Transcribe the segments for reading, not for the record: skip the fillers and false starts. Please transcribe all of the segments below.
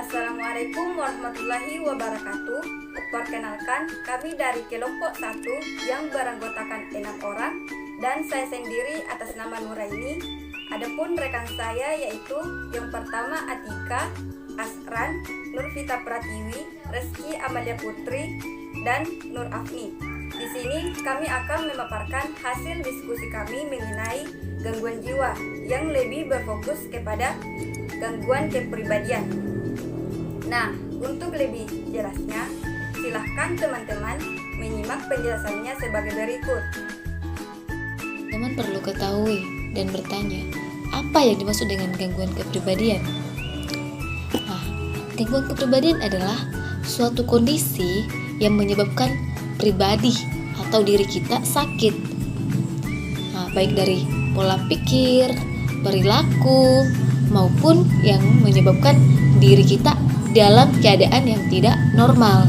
Assalamualaikum warahmatullahi wabarakatuh. Perkenalkan, kami dari kelompok 1 yang beranggotakan 6 orang dan saya sendiri atas nama Nuraini. Adapun rekan saya yaitu yang pertama Atika, Asran, Nurvita Pratiwi, Reski Amalia Putri, dan Nur Afni. Di sini kami akan memaparkan hasil diskusi kami mengenai gangguan jiwa yang lebih berfokus kepada gangguan kepribadian. Nah, untuk lebih jelasnya, silahkan teman-teman menyimak penjelasannya sebagai berikut. Teman perlu ketahui dan bertanya, apa yang dimaksud dengan gangguan kepribadian? Nah, gangguan kepribadian adalah suatu kondisi yang menyebabkan pribadi atau diri kita sakit. Nah, baik dari pola pikir, perilaku, maupun yang menyebabkan diri kita dalam keadaan yang tidak normal.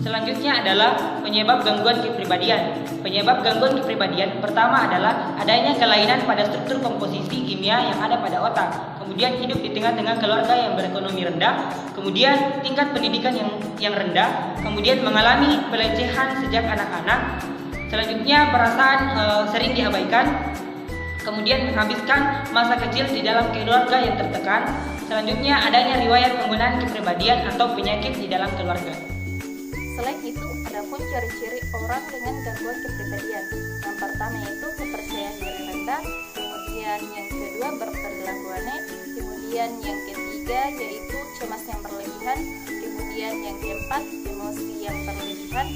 Selanjutnya adalah penyebab gangguan kepribadian. Penyebab gangguan kepribadian pertama adalah adanya kelainan pada struktur komposisi kimia yang ada pada otak. Kemudian hidup di tengah-tengah keluarga yang berekonomi rendah. Kemudian tingkat pendidikan yang rendah. Kemudian mengalami pelecehan sejak anak-anak. Selanjutnya perasaan sering diabaikan. Kemudian menghabiskan masa kecil di dalam keluarga yang tertekan. Selanjutnya adanya riwayat penggunaan kepribadian atau penyakit di dalam keluarga. Selain itu, ada pun ciri-ciri orang dengan gangguan kepribadian. Yang pertama yaitu kepercayaan diri rendah, kemudian yang kedua berperilaku aneh, kemudian yang ketiga yaitu cemas yang berlebihan, kemudian yang keempat emosi yang berlebihan,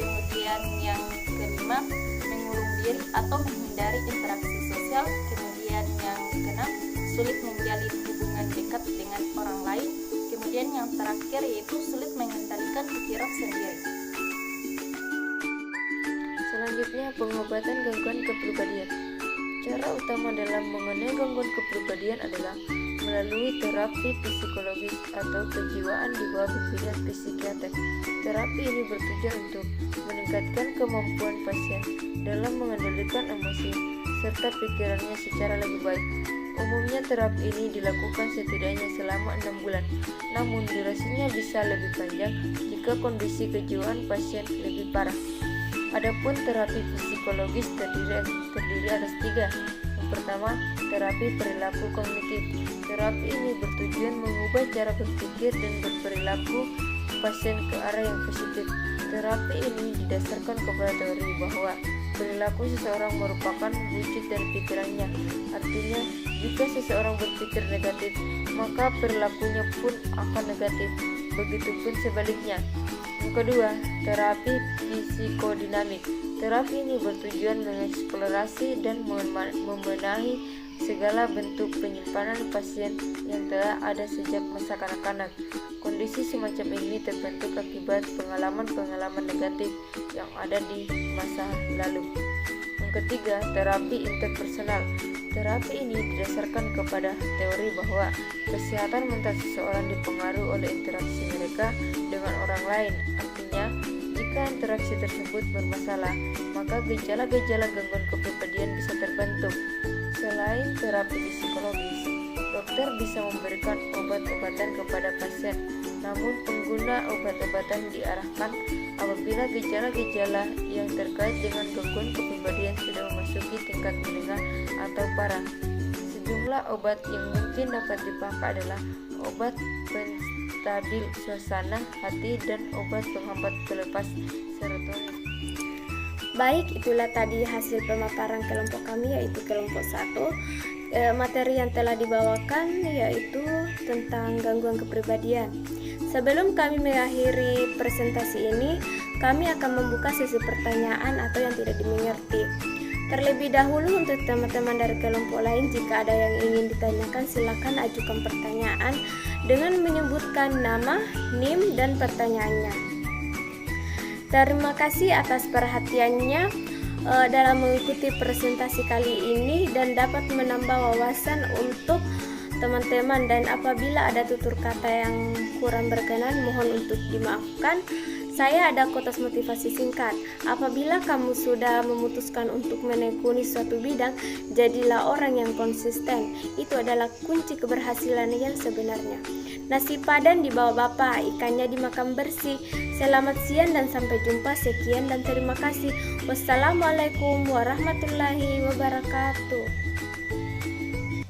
kemudian yang kelima mengurung diri atau menghindari interaksi sosial, kemudian yang keenam sulit menjalin hubungan dekat dengan orang lain, kemudian yang terakhir yaitu sulit mengendalikan pikiran sendiri. Selanjutnya, pengobatan gangguan kepribadian. Cara utama dalam mengenai gangguan kepribadian adalah melalui terapi psikologis atau kejiwaan di bawah bimbingan psikiater. Terapi ini bertujuan untuk meningkatkan kemampuan pasien dalam mengendalikan emosi serta pikirannya secara lebih baik. Umumnya terapi ini dilakukan setidaknya selama 6 bulan, namun durasinya bisa lebih panjang jika kondisi kejiwaan pasien lebih parah. Adapun terapi psikologis terdiri atas 3. Yang pertama, terapi perilaku kognitif. Terapi ini bertujuan mengubah cara berpikir dan berperilaku pasien ke arah yang positif. Terapi ini didasarkan kepada teori bahwa perilaku seseorang merupakan wujud dari pikirannya. Artinya, jika seseorang berpikir negatif, maka perilakunya pun akan negatif. Begitupun sebaliknya. Yang kedua, terapi psikodinamik. Terapi ini bertujuan mengeksplorasi dan membenahi segala bentuk penyimpanan pasien yang telah ada sejak masa kanak-kanak. Kondisi semacam ini terbentuk akibat pengalaman-pengalaman negatif yang ada di masa lalu. Yang ketiga, terapi interpersonal. Terapi ini didasarkan kepada teori bahwa kesehatan mental seseorang dipengaruhi oleh interaksi mereka dengan orang lain. Artinya, jika interaksi tersebut bermasalah, maka gejala-gejala gangguan kepribadian bisa terbentuk. Selain terapi psikologis, dokter bisa memberikan obat-obatan kepada pasien. Namun pengguna obat-obatan diarahkan apabila gejala-gejala yang terkait dengan gangguan kepribadian sudah memasuki tingkat menengah atau parah. Sejumlah obat yang mungkin dapat dipakai adalah obat penstabil suasana hati dan obat penghambat pelepas serotonin. Baik, itulah tadi hasil pemaparan kelompok kami yaitu kelompok 1. Materi yang telah dibawakan yaitu tentang gangguan kepribadian. Sebelum kami mengakhiri presentasi ini, kami akan membuka sesi pertanyaan atau yang tidak dimengerti. Terlebih dahulu untuk teman-teman dari kelompok lain, jika ada yang ingin ditanyakan silakan ajukan pertanyaan dengan menyebutkan nama, NIM, dan pertanyaannya. Terima kasih atas perhatiannya dalam mengikuti presentasi kali ini dan dapat menambah wawasan untuk teman-teman, dan apabila ada tutur kata yang kurang berkenan mohon untuk dimaafkan. Saya ada kotas motivasi singkat. Apabila kamu sudah memutuskan untuk menekuni suatu bidang, jadilah orang yang konsisten. Itu adalah kunci keberhasilan yang sebenarnya. Nasi padang dibawa bapak, ikannya dimakan bersih. Selamat siang dan sampai jumpa. Sekian dan terima kasih. Wassalamualaikum warahmatullahi wabarakatuh.